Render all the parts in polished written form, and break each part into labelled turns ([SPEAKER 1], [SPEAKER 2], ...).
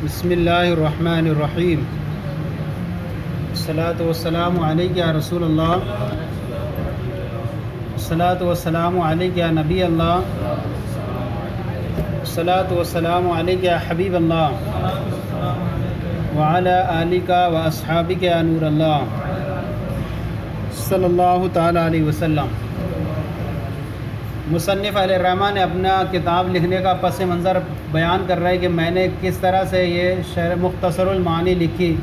[SPEAKER 1] بسم اللہ الرحمن الرحیم الصلاۃ والسلام علیک یا رسول اللہ، الصلاۃ والسلام علیک یا نبی اللہ، الصلاۃ والسلام علیک یا حبیب اللہ، وعلی آلک و اصحابک یا نور اللہ صلی اللہ تعالی علیہ وسلم۔ مصنف علیہ الرحمٰن نے اپنا کتاب لکھنے کا پس منظر بیان کر رہے ہیں کہ میں نے کس طرح سے یہ شرح مختصر المعانی لکھی،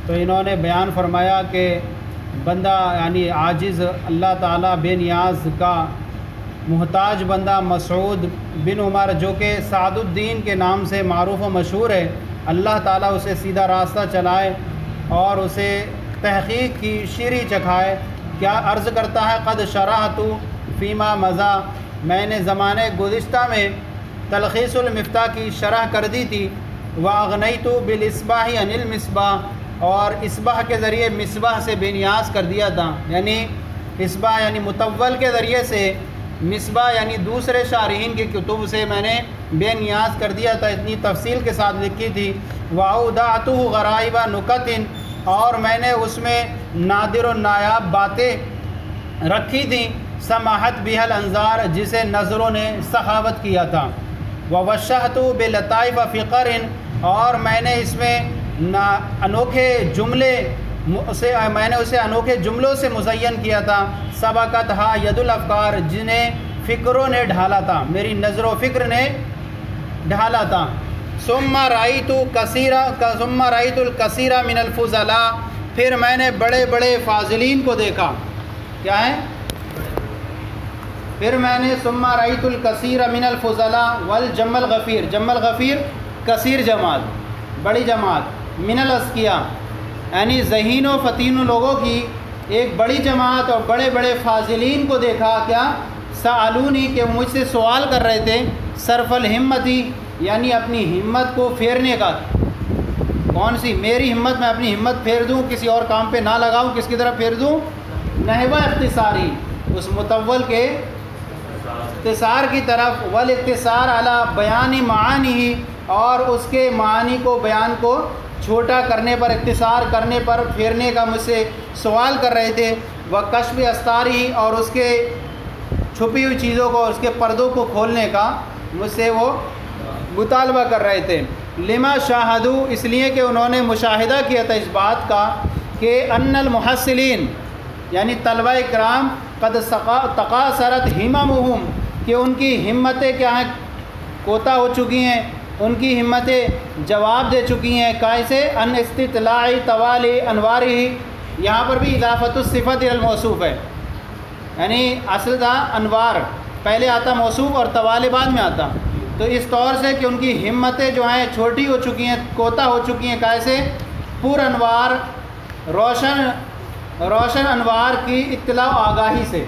[SPEAKER 1] تو انہوں نے بیان فرمایا کہ بندہ یعنی عاجز اللہ تعالیٰ بے نیاز کا محتاج بندہ مسعود بن عمر جو کہ سعد الدین کے نام سے معروف و مشہور ہے، اللہ تعالیٰ اسے سیدھا راستہ چلائے اور اسے تحقیق کی شیریں چکھائے۔ کیا عرض کرتا ہے قد شرحت فیما مضی، میں نے زمانے گزشتہ میں تلخیص المفتاح کی شرح کر دی تھی، واغنیت بالاصباح عن المصباح، اور اصباح کے ذریعے مصباح سے بے نیاز کر دیا تھا، یعنی اصباح یعنی مطول کے ذریعے سے، مصباح یعنی دوسرے شارحین کی کتب سے میں نے بے نیاز کر دیا تھا، اتنی تفصیل کے ساتھ لکھی تھی۔ واودعتہ غرائب نکت، اور میں نے اس میں نادر و نایاب باتیں رکھی تھیں، سماحت بها الانظار، جسے نظروں نے سخاوت کیا تھا۔ ووشحت بلطائف فقر، اور میں نے اس میں انوکھے جملے میں نے اسے انوکھے جملوں سے مزین کیا تھا۔ سبقتھا ید الافکار، جنہیں فکروں نے ڈھالا تھا، میری نظر و فکر نے ڈھالا تھا۔ ثم رأیت الکثیر من الفضلاء، پھر میں نے بڑے بڑے فاضلین کو دیکھا۔ کیا ہے؟ پھر میں نے ثم رأیت الکثیر من الفضلاء والجم الغفیر، جم الغفیر کثیر جماعت، بڑی جماعت، من الازکیاء یعنی ذہین و فتین لوگوں کی ایک بڑی جماعت اور بڑے بڑے فاضلین کو دیکھا۔ کیا؟ سألونی، کہ مجھ سے سوال کر رہے تھے، صرف الہمتی یعنی اپنی ہمت کو پھیرنے کا۔ کون سی؟ میری ہمت، میں اپنی ہمت پھیر دوں، کسی اور کام پہ نہ لگاؤں، کس کی طرف پھیر دوں؟ نحو اختصاری، اس مطول کے اختصار کی طرف، والاختصار علی بیان معانی، اور اس کے معانی کو بیان کو چھوٹا کرنے پر، اختصار کرنے پر پھیرنے کا مجھ سے سوال کر رہے تھے۔ وکشف استاری، اور اس کے چھپی ہوئی چیزوں کو، اس کے پردوں کو کھولنے کا مجھ سے وہ مطالبہ کر رہے تھے۔ لما شاہدو، اس لیے کہ انہوں نے مشاہدہ کیا تھا اس بات کا کہ ان المحصلین یعنی طلبہ کرام قد تقاصرت ہممہم، کہ ان کی ہمتیں کیا ہیں؟ کوتا ہو چکی ہیں، ان کی ہمتیں جواب دے چکی ہیں۔ کیسے؟ ان استطلاع توالی انوارہ، یہاں پر بھی اضافت الصفت الی الموصوف ہے، یعنی اصل تھا انوار پہلے آتا موصوف اور توالی بعد میں آتا، تو اس طور سے کہ ان کی ہمتیں جو ہیں چھوٹی ہو چکی ہیں، کوتا ہو چکی ہیں۔ کیسے؟ پر انوار، روشن انوار کی اطلاع و آگاہی سے،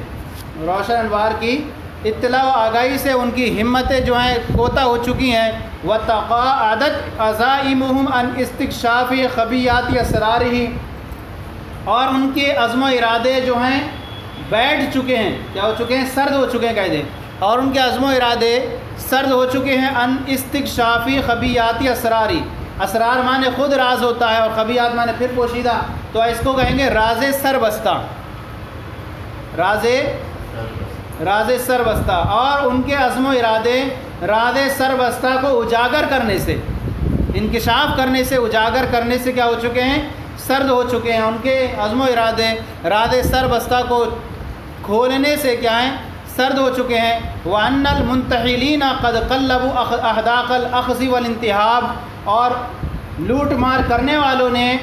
[SPEAKER 1] روشن انوار کی اطلاع و آگاہی سے ان کی ہمتیں جو ہیں کوتا ہو چکی ہیں۔ وتقاعدت عزائمہم عن استکشاف خبیات اسرارہ، اور ان کے عزم و ارادے جو ہیں بیٹھ چکے ہیں، کیا ہو چکے ہیں؟ سرد ہو چکے ہیں قاعدے، اور ان کے عزم و ارادے سرد ہو چکے ہیں۔ ان استکشاف خبیات اسراری، اسرار مانے خود راز ہوتا ہے اور خبیات مانے پھر پوشیدہ، تو اس کو کہیں گے راز سربستہ، راز سربستہ، اور ان کے عزم و ارادے راز سربستہ کو اجاگر کرنے سے، انکشاف کرنے سے، اجاگر کرنے سے کیا ہو چکے ہیں؟ سرد ہو چکے ہیں۔ ان کے عزم و ارادے راز سربستہ کو کھولنے سے کیا ہیں؟ سرد ہو چکے ہیں۔ وَأَنَّ الْمُنْتَحِلِينَ قَدْ قَلَّبُوا أَحْدَاقَ الْأَخْذِ وَالْانْتِحَابِ، اور لوٹ مار کرنے والوں نے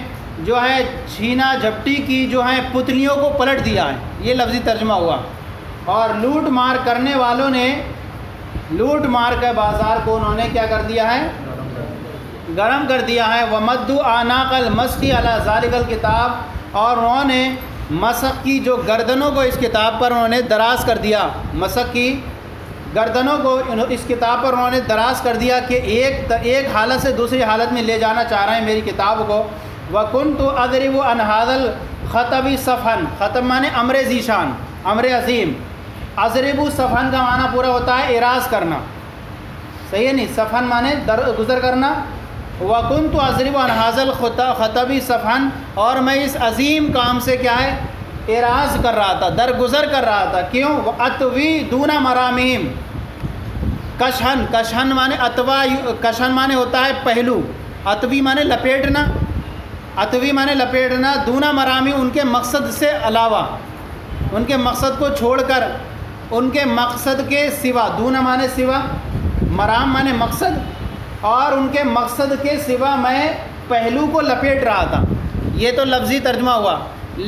[SPEAKER 1] جو ہے چھینا جھپٹی کی جو ہیں پتلیوں کو پلٹ دیا ہے، یہ لفظی ترجمہ ہوا۔ اور لوٹ مار کرنے والوں نے لوٹ مار کے بازار کو انہوں نے کیا کر دیا ہے؟ گرم کر دیا ہے۔ وَمَدُّوا أَعْنَاقَ الْمَسْخِ عَلَى ذَلِكَ الْكِتَابِ، اور انہوں نے مسخ کی جو گردنوں کو اس کتاب پر انہوں نے دراز کر دیا، مسخ کی گردنوں کو اس کتاب پر انہوں نے دراز کر دیا کہ ایک حالت سے دوسری حالت میں لے جانا چاہ رہے ہیں میری کتاب کو۔ وَكُنْتُ أَضْرِبُ عَنْ هَذَا الْخَطَبِ صَفْحًا، خطب مانے امر ذیشان، امر عظیم۔ اضرب صفحن کا معنی پورا ہوتا ہے اعراض کرنا، صحیح ہے نہیں؟ صفحن مانے گزر کرنا، وَكُنْتُ أَضْرِبُ عَنْ هَذَا الْخَطَبِ صَفْحًا، اور میں اس عظیم کام سے کیا ہے اعراض کر رہا تھا، درگزر کر رہا تھا. کیوں؟ وَأَطْوِي دُونَ مَرَامِهِمْ. کشہن مانے اتوا، کشہن مانے ہوتا ہے پہلو، اتوی مانے لپیٹنا، اتوی مانے لپیٹنا، دونا مرامی ان کے مقصد سے علاوہ، ان کے مقصد کو چھوڑ کر، ان کے مقصد کے سوا، دونا مانے سوا، مرام مانے مقصد، اور ان کے مقصد کے سوا میں پہلو کو لپیٹ رہا تھا. یہ تو لفظی ترجمہ ہوا،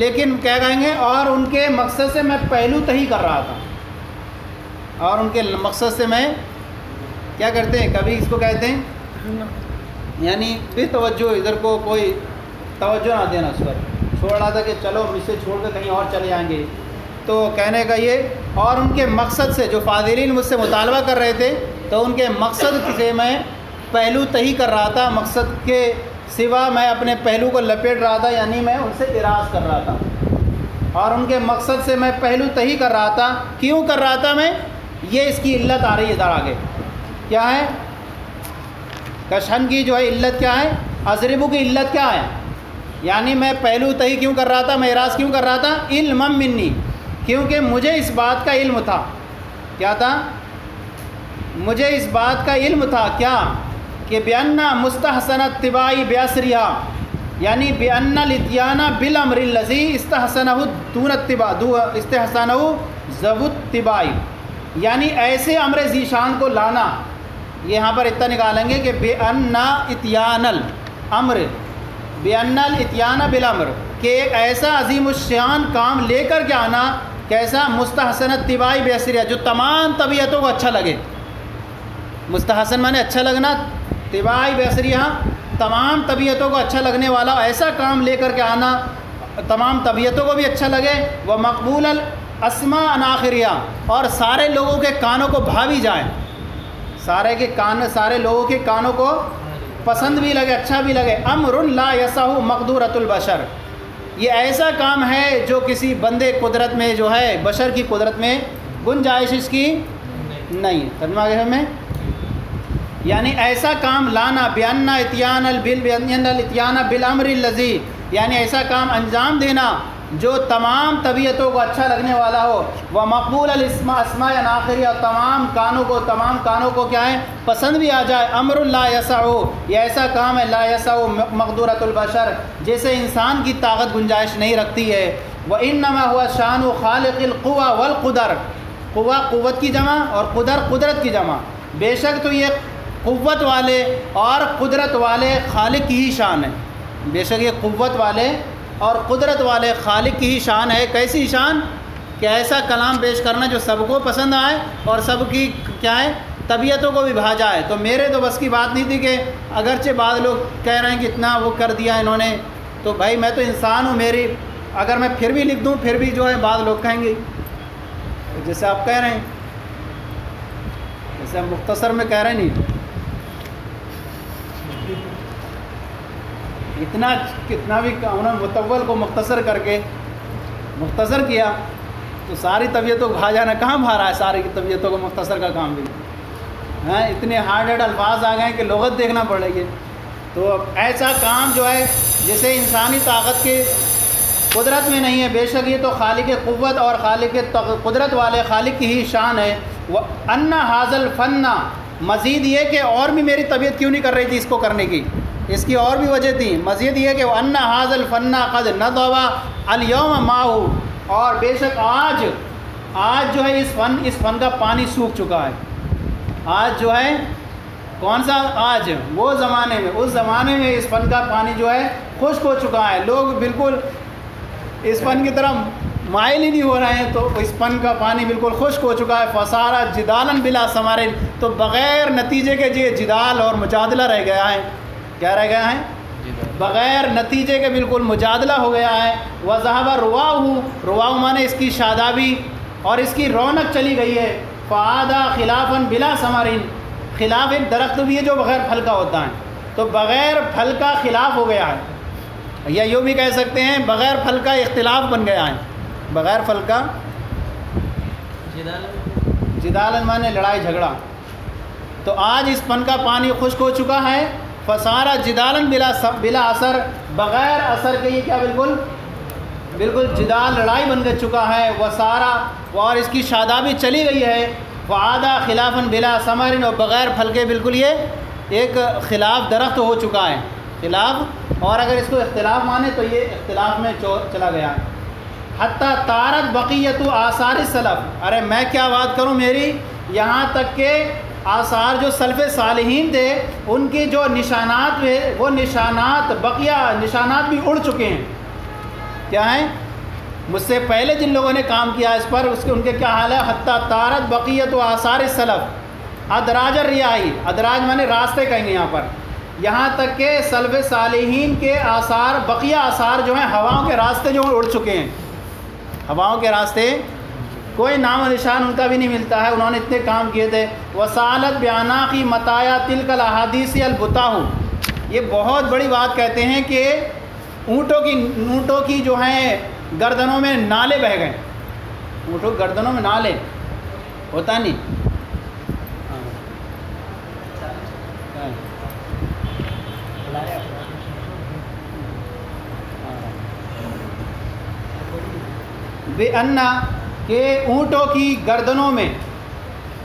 [SPEAKER 1] لیکن کیا کہیں گے؟ اور ان کے مقصد سے میں پہلو تہی کر رہا تھا، اور ان کے مقصد سے میں کیا کرتے ہیں، کبھی اس کو کہتے ہیں یعنی بے توجہ، ادھر کو کوئی توجہ نہ دینا، اس پر چھوڑ رہا تھا کہ چلو مجھ سے چھوڑ کر کہیں اور چلے جائیں گے. تو کہنے کا یہ، اور ان کے مقصد سے جو فاضلین مجھ سے مطالبہ کر رہے تھے، تو ان کے مقصد سے میں پہلو تہی کر رہا تھا، مقصد کے سوا میں اپنے پہلو کو لپیٹ رہا تھا، یعنی میں ان سے اعراض کر رہا تھا، اور ان کے مقصد سے میں پہلو تہی کر رہا تھا. کیوں کر رہا تھا میں؟ یہ اس کی علت آ رہی ہے ادھر آگے. کیا ہے کشہن کی جو ہے علت کیا ہے؟ اضربو کی علت کیا ہے؟ یعنی میں پہلو تہی کیوں کر رہا تھا، میں اعراض کیوں کر رہا تھا؟ علم منی، کیونکہ مجھے اس بات کا علم تھا. کیا تھا؟ مجھے اس بات کا علم تھا کیا؟ کہ بِأَنَّ مُسْتَحْسَنَ اتِّبَاعِ بِأَسْرِهَا، یعنی بِأَنَّ الْإِتْيَانَ بِالْأَمْرِ الَّذِي اسْتَحْسَنَهُ دُونَ اتِّبَاعِ، اسْتَحْسَنَهُ ذَوُ اتِّبَاعِ، یعنی ایسے امر ذیشان کو لانا. یہاں پر اتنا نکالیں گے کہ بِأَنَّ إِتْيَانَ الْأَمْرِ، بِأَنَّ الْإِتْيَانَ بِالْأَمْرِ، کہ ایک ایسا عظیم الشان کام لے کر کے آنا، کیسا؟ مستحسن اتباعی بِأَسْرِهَا، جو تمام طبیعتوں کو اچھا لگے. مستحسن مانے اچھا لگنا، اتباعی بِأَسْرِهَا تمام طبیعتوں کو اچھا لگنے والا ایسا کام لے کر کے آنا، تمام طبیعتوں کو بھی اچھا لگے. وَمَقْبُولَ الْأَسْمَاءِ عَنْ آخِرِهَا، اور سارے لوگوں کے کانوں کو بھا بھی جائیں، سارے لوگوں کے کانوں کو پسند بھی لگے، اچھا بھی لگے. امر لا یسع مقدورۃ البشر، یہ ایسا کام ہے جو کسی بندے قدرت میں جو ہے، بشر کی قدرت میں گنجائش اس کی نہیں. ترجمہ آگے ہمیں، یعنی ایسا کام لانا، بِأَنَّ الْإِتْيَانَ بِالْأَمْرِ الَّذِي، یعنی ایسا کام انجام دینا جو تمام طبیعتوں کو اچھا لگنے والا ہو. وَمَقْبُولَ الْأَسْمَاءِ عَنْ آخِرِهَا، تمام کانوں کو کیا ہے؟ پسند بھی آ جائے. امر لا یسع، یہ ایسا کام ہے لا یسع مقدورۃ البشر، جیسے انسان کی طاقت گنجائش نہیں رکھتی ہے. وَإِنَّمَا هُوَ شَأْنُ خَالِقِ الْقُوَى وَالْقُدَرِ، قوہ قوت کی جمع اور قدرت کی جمع. بے شک تو یہ قوت والے اور قدرت والے خالق کی ہی شان ہے. بے شک یہ قوت والے اور قدرت والے خالق کی ہی شان ہے. کیسی شان؟ کہ ایسا کلام پیش کرنا جو سب کو پسند آئے اور سب کی کیا ہے؟ طبیعتوں کو بھی بھا جائے. تو میرے تو بس کی بات نہیں تھی کہ اگرچہ بعض لوگ کہہ رہے ہیں کہ اتنا وہ کر دیا انہوں نے، تو بھائی میں تو انسان ہوں، میری اگر میں پھر بھی لکھ دوں پھر بھی جو ہے بعض لوگ کہیں گے جیسے آپ کہہ رہے ہیں، جیسے ہم مختصر میں کہہ رہے ہیں نہیں، کتنا بھی انہوں نے مطول کو مختصر کر کے مختصر کیا تو ساری طبیعتوں کو بھا جانا کہاں بھا رہا ہے؟ ساری طبیعتوں کو مختصر کا کام بھی ہیں، اتنے ہارڈ الفاظ آ گئے ہیں کہ لغت دیکھنا پڑے گی. تو ایسا کام جو ہے جسے انسانی طاقت کی قدرت میں نہیں ہے، بے شک یہ تو خالق قوت اور خالق قدرت والے خالق کی ہی شان ہے. وَأَنَّ هَذَا الْفَنَّ، مزید یہ کہ اور بھی میری طبیعت کیوں نہیں کر رہی تھی اس کو کرنے کی، اس کی اور بھی وجہ تھی. مزید یہ کہ وَأَنَّ هَذَا الْفَنَّ قَدْ نَضَبَ الْيَوْمَ مَاءُ، اور بے شک آج جو ہے اس فن کا پانی سوکھ چکا ہے. آج جو ہے کون سا آج؟ وہ زمانے میں، اس زمانے میں اس فن کا پانی جو ہے خشک ہو چکا ہے. لوگ بالکل اس فن کی طرف مائل ہی نہیں ہو رہے ہیں، تو اس فن کا پانی بالکل خشک ہو چکا ہے. فَصَارَ جِدَالًا بِلَا ثَمَرٍ، تو بغیر نتیجے کے یہ جدال اور مجادلہ رہ گیا ہے. کیا رہ گیا ہے؟ بغیر نتیجے کے بالکل مجادلہ ہو گیا ہے. وَذَهَبَ رُوَاؤُهُ، رُوَاؤُ مانے اس کی شادابی اور اس کی رونق چلی گئی ہے. فَعَادَ خِلَافًا بِلَا ثَمَرٍ، خلاف ایک درخت بھی ہے جو بغیر پھل کا ہوتا ہے، تو بغیر پھل کا خلاف ہو گیا ہے، یا یوں بھی کہہ سکتے ہیں بغیر پھل کا اختلاف بن گیا ہے. بغیر پھل کا جدالن مانے لڑائی جھگڑا. تو آج اس فن کا پانی خشک ہو چکا ہے. فسارہ جدالن بلا اثر، بغیر اثر کے یہ کیا بالکل جدال لڑائی بن کے چکا ہے، وسارہ اور اس کی شادابی چلی گئی ہے، وعادہ خلافاً بلا ثمر، اور بغیر پھل کے بالکل یہ ایک خلاف درخت ہو چکا ہے، خلاف، اور اگر اس کو اختلاف مانے تو یہ اختلاف میں چلا گیا ہے۔ حتیٰ طارت بقیت آثار السلف، ارے میں کیا بات کروں میری، یہاں تک کہ آثار جو سلف صالحین تھے ان کی جو نشانات ہوئے وہ نشانات بقیہ نشانات بھی اڑ چکے ہیں۔ کیا ہیں؟ مجھ سے پہلے جن لوگوں نے کام کیا اس پر ان کے کیا حال ہے؟ حتیٰ طارت بقیت آثار السلف ادراج الریائی، ادراج مانے راستے کہیں گے یہاں پر، یہاں تک کہ سلف صالحین کے آثار، بقیہ آثار جو ہیں ہواؤں کے راستے جو اڑ چکے ہیں، ہواؤں کے راستے کوئی نام و نشان ان کا بھی نہیں ملتا ہے، انہوں نے اتنے کام کیے تھے۔ وسالت بیاناقی متایا تلک الاحادیث البتاہ، یہ بہت بڑی بات کہتے ہیں کہ اونٹوں کی جو ہیں گردنوں میں نالے بہہ گئے، اونٹوں کی گردنوں میں نالے ہوتا نہیں، بے انا کہ اونٹوں کی گردنوں میں،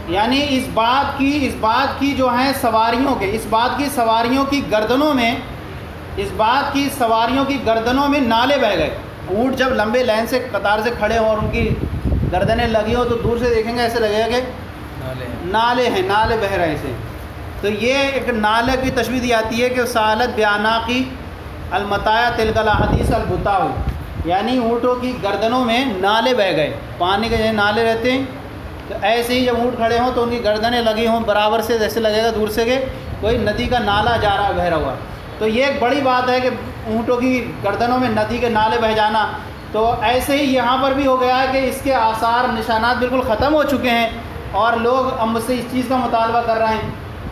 [SPEAKER 1] یعنی اس بات کی جو ہیں سواریوں کے، اس بات کی سواریوں کی گردنوں میں، اس بات کی سواریوں کی گردنوں میں نالے بہہ گئے۔ اونٹ جب لمبے لائن سے قطار سے کھڑے ہوں اور ان کی گردنیں لگی ہوں تو دور سے دیکھیں گے ایسے لگے گا کہ نالے ہیں، نالے بہہ رہے سے، تو یہ ایک نالے کی تشبیہ دی آتی ہے کہ سالت بیاناقی المتایا تلک الاحادیث البتاہ، یعنی اونٹوں کی گردنوں میں نالے بہہ گئے، پانی کے جو نالے رہتے ہیں، تو ایسے ہی جب اونٹ کھڑے ہوں تو ان کی گردنیں لگی ہوں برابر سے، جیسے لگے گا دور سے کہ کوئی ندی کا نالا جا رہا بہہ رہا ہوا۔ تو یہ ایک بڑی بات ہے کہ اونٹوں کی گردنوں میں ندی کے نالے بہہ جانا، تو ایسے ہی یہاں پر بھی ہو گیا ہے کہ اس کے آثار نشانات بالکل ختم ہو چکے ہیں اور لوگ اب مجھ سے اس چیز کا مطالبہ کر رہے ہیں۔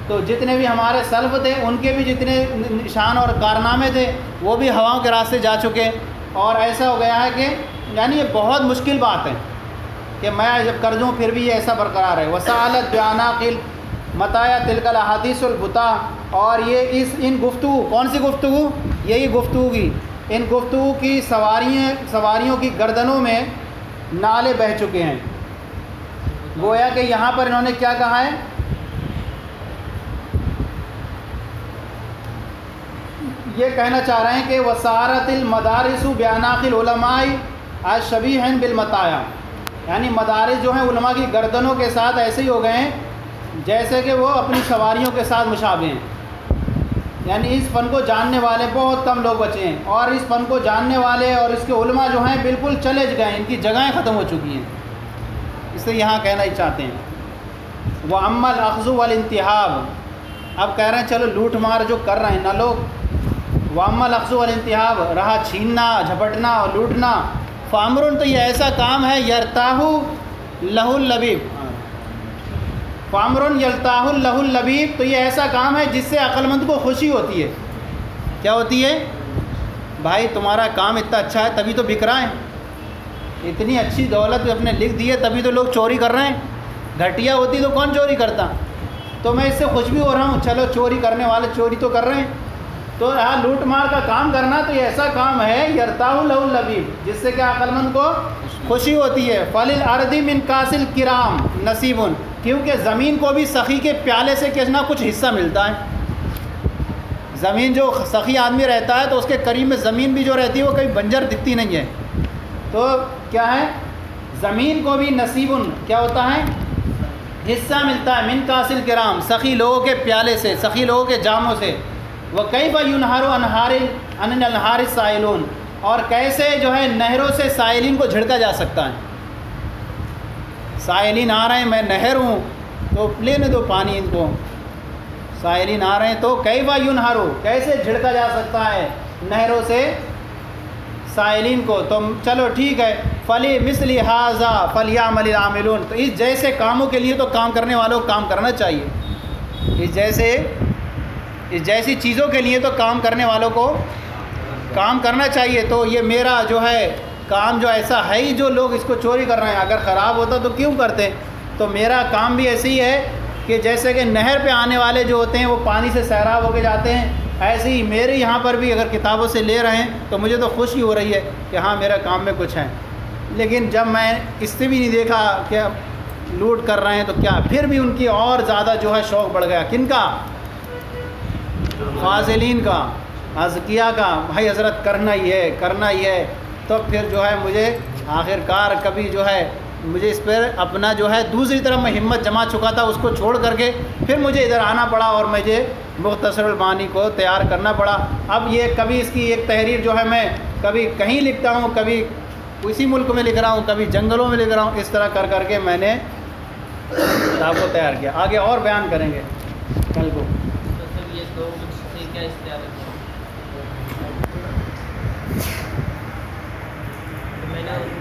[SPEAKER 1] تو جتنے بھی ہمارے سلف تھے ان کے بھی جتنے نشان اور کارنامے تھے وہ بھی ہواؤں کے راستے جا چکے، اور ایسا ہو گیا ہے کہ یعنی یہ بہت مشکل بات ہے کہ میں جب کر دوں پھر بھی یہ ایسا برقرار ہے۔ وسالت بیاناقل متایا تلک الاحادیث البتاہ، اور یہ ان گفتگو، کون سی گفتگو؟ یہی گفتگو کی، ان گفتگو کی سواریوں کی گردنوں میں نالے بہہ چکے ہیں۔ گویا کہ یہاں پر انہوں نے کیا کہا ہے؟ یہ کہنا چاہ رہے ہیں کہ وسارت المدارس بیاناق العلماء الشبیہ بالمطایا، یعنی مدارس جو ہیں علماء کی گردنوں کے ساتھ ایسے ہی ہو گئے ہیں جیسے کہ وہ اپنی سواریوں کے ساتھ مشابہ ہیں، یعنی اس فن کو جاننے والے بہت کم لوگ بچے ہیں، اور اس فن کو جاننے والے اور اس کے علماء جو ہیں بالکل چلے گئے ہیں، ان کی جگہیں ختم ہو چکی ہیں، اس لیے یہاں کہنا ہی چاہتے ہیں۔ وَأَمَّا الْأَخْذُ وَالْإِنْتِحَابُ، اب کہہ رہے ہیں چلو لوٹ مار جو کر رہے ہیں نا لوگ، وَأَمَّا الْأَخْذُ وَالْإِنْتِحَابُ، رہا چھیننا، جھپٹنا اور لوٹنا، فَأَمْرٌ، تو یہ ایسا کام ہے یرتاح لہ اللبیب، فَأَمْرٌ یرتاح لہ اللبیب، تو یہ ایسا کام ہے جس سے عقل مند کو خوشی ہوتی ہے۔ کیا ہوتی ہے؟ بھائی تمہارا کام اتنا اچھا ہے تبھی تو بک رہا ہے، اتنی اچھی دولت اپنے لکھ دی ہے تبھی تو لوگ چوری کر رہے ہیں، گھٹیا ہوتی تو کون چوری کرتا؟ تو میں اس سے خوش بھی ہو رہا ہوں، چلو چوری کرنے والے چوری تو کر رہے ہیں، تو رہا لوٹ مار کا کام کرنا، تو یہ ایسا کام ہے یرتاح لہ اللبیب جس سے کہ عقل مند کو خوشی ہوتی ہے۔ فَلِلْأَرْضِ مِنْ كَاسِ الْكِرَامِ نَصِيبٌ، کیونکہ زمین کو بھی سخی کے پیالے سے کچھ نہ کچھ حصہ ملتا ہے۔ زمین جو سخی آدمی رہتا ہے تو اس کے قریب میں زمین بھی جو رہتی ہے وہ کبھی بنجر دکھتی نہیں ہے، تو کیا ہے؟ زمین کو بھی نصیبٌ، کیا ہوتا ہے؟ حصہ ملتا ہے، من کاس الکرام، سخی لوگوں کے پیالے سے، سخی لوگوں کے جاموں سے۔ وَكَيْفَ يُنْهَرُ عَنْ الْأَنْهَارِ السَّائِلُونَ، اور کیسے جو ہے نہروں سے سائلین کو جھڑکا جا سکتا ہے۔ سائلین آ رہے ہیں، میں نہر ہوں تو لینے دو پانی ان کو، سائلین آ رہے ہیں تو کیفَ يُنْهَرُ، کیسے جھڑکا جا سکتا ہے نہروں سے سائلین کو، تو چلو ٹھیک ہے، فَلِمِثْلِ هَٰذَا فَلْيَعْمَلِ الْعَامِلُونَ، تو اس جیسے کاموں کے لیے تو کام کرنے والوں کو کام کرنا چاہیے، اس جیسی چیزوں کے لیے تو کام کرنے والوں کو کام کرنا چاہیے۔ تو یہ میرا جو ہے کام جو ایسا ہے ہی، جو لوگ اس کو چوری کر رہے ہیں، اگر خراب ہوتا تو کیوں کرتے؟ تو میرا کام بھی ایسے ہی ہے کہ جیسے کہ نہر پہ آنے والے جو ہوتے ہیں وہ پانی سے سیراب ہو کے جاتے ہیں، ایسے ہی میرے یہاں پر بھی اگر کتابوں سے لے رہے ہیں تو مجھے تو خوشی ہو رہی ہے کہ ہاں میرا کام میں کچھ ہے، لیکن جب میں اس سے بھی نہیں دیکھا کہ لوٹ کر رہے ہیں تو کیا، پھر بھی ان کی اور زیادہ جو ہے شوق بڑھ گیا، کن کا؟ فاضلین کا، ازکیاء کا، بھائی حضرت کرنا ہی ہے کرنا ہی ہے۔ تو پھر جو ہے مجھے آخر کار کبھی جو ہے مجھے اس پر اپنا جو ہے دوسری طرف میں ہمت جما چکا تھا، اس کو چھوڑ کر کے پھر مجھے ادھر آنا پڑا اور مجھے مختصر المعانی کو تیار کرنا پڑا۔ اب یہ کبھی اس کی ایک تحریر جو ہے میں کبھی کہیں لکھتا ہوں، کبھی اسی ملک میں لکھ رہا ہوں، کبھی جنگلوں میں لکھ رہا ہوں، اس طرح کر کر کے میں نے کتاب کو تیار کیا۔ آگے اور بیان کریں گے کل کو۔
[SPEAKER 2] میں نے